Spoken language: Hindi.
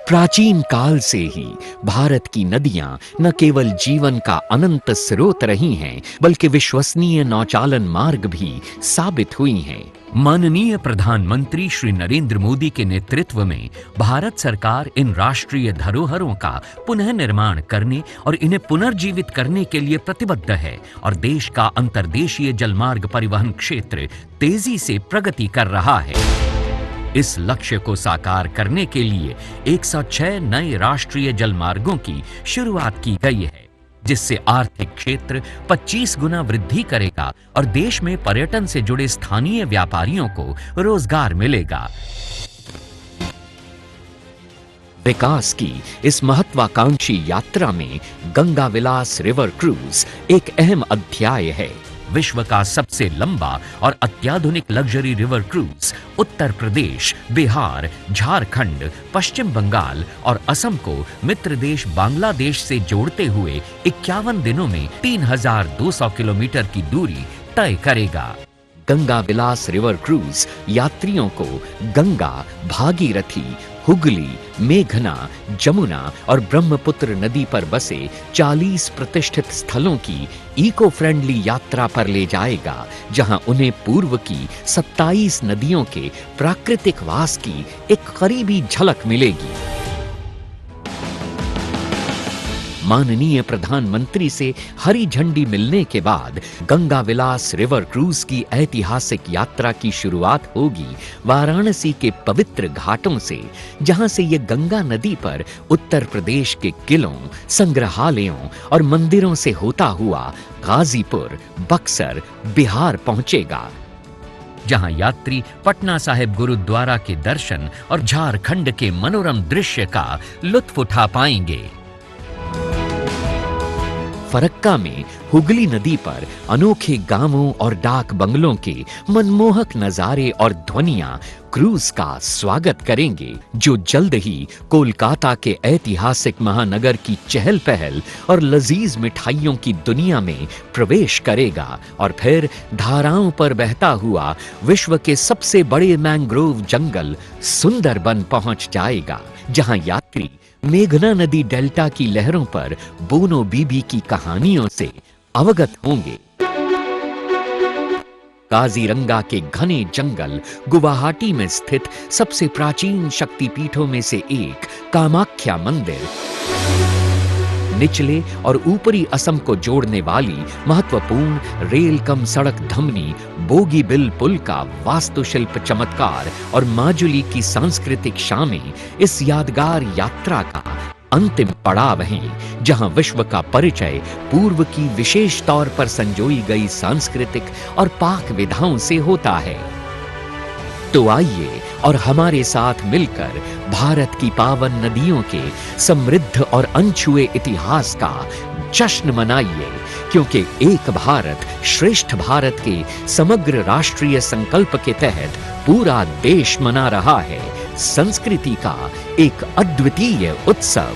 प्राचीन काल से ही भारत की नदियां न केवल जीवन का अनंत स्रोत रही हैं, बल्कि विश्वसनीय नौचालन मार्ग भी साबित हुई हैं। माननीय प्रधानमंत्री श्री नरेंद्र मोदी के नेतृत्व में भारत सरकार इन राष्ट्रीय धरोहरों का पुनः निर्माण करने और इन्हें पुनर्जीवित करने के लिए प्रतिबद्ध है और देश का अंतर्देशीय जलमार्ग परिवहन क्षेत्र तेजी से प्रगति कर रहा है। इस लक्ष्य को साकार करने के लिए 106 नए राष्ट्रीय जलमार्गों की शुरुआत की गई है, जिससे आर्थिक क्षेत्र 25 गुना वृद्धि करेगा और देश में पर्यटन से जुड़े स्थानीय व्यापारियों को रोजगार मिलेगा। विकास की इस महत्वाकांक्षी यात्रा में गंगा विलास रिवर क्रूज एक अहम अध्याय है। विश्व का सबसे लंबा और अत्याधुनिक luxury river cruise Uttar Pradesh, Bihar, Jharkhand, पश्चिम बंगाल और असम को मित्र देश बांग्लादेश से जोड़ते हुए 51 दिनों में 3200 किलोमीटर की दूरी तय करेगा। गंगा विलास रिवर क्रूज यात्रियों को गंगा, भागीरथी, हुगली, मेघना, जमुना और ब्रह्मपुत्र नदी पर बसे 40 प्रतिष्ठित स्थलों की इको फ्रेंडली यात्रा पर ले जाएगा, जहां उन्हें पूर्व की 27 नदियों के प्राकृतिक वास की एक करीबी झलक मिलेगी। माननीय प्रधानमंत्री से हरी झंडी मिलने के बाद गंगा विलास रिवर क्रूज की ऐतिहासिक यात्रा की शुरुआत होगी वाराणसी के पवित्र घाटों से, जहां से ये गंगा नदी पर उत्तर प्रदेश के किलों, संग्रहालयों और मंदिरों से होता हुआ गाजीपुर, बक्सर, बिहार पहुंचेगा, जहां यात्री पटना साहिब गुरुद्वारा के दर्शन और झारखंड के मनोरम दृश्य का लुत्फ उठा पाएंगे। फरक्का में हुगली नदी पर अनोखे गांवों और डाक बंगलों के मनमोहक नजारे और ध्वनियां क्रूज का स्वागत करेंगे, जो जल्द ही कोलकाता के ऐतिहासिक महानगर की चहल पहल और लजीज मिठाइयों की दुनिया में प्रवेश करेगा और फिर धाराओं पर बहता हुआ विश्व के सबसे बड़े मैंग्रोव जंगल सुंदरबन पहुंच जाएगा, जहां यात्री मेघना नदी डेल्टा की लहरों पर बोनो बीबी की कहानियों से अवगत होंगे। काजीरंगा के घने जंगल गुवाहाटी में स्थित सबसे प्राचीन शक्तिपीठों में से एक कामाख्या मंदिर, निचले और ऊपरी असम को जोड़ने वाली महत्वपूर्ण रेल कम सड़क धमनी बोगीबिल पुल का वास्तुशिल्प चमत्कार और माजुली की सांस्कृतिक शामें इस यादगार यात्रा का अंतिम पड़ाव हैं, जहां विश्व का परिचय पूर्व की विशेष तौर पर संजोई गई सांस्कृतिक और पाक विधाओं से होता है। तो आइए और हमारे साथ मिलकर भारत की पावन नदियों के समृद्ध और अनछुए इतिहास का जश्न मनाइए, क्योंकि एक भारत श्रेष्ठ भारत के समग्र राष्ट्रीय संकल्प के तहत पूरा देश मना रहा है संस्कृति का एक अद्वितीय उत्सव।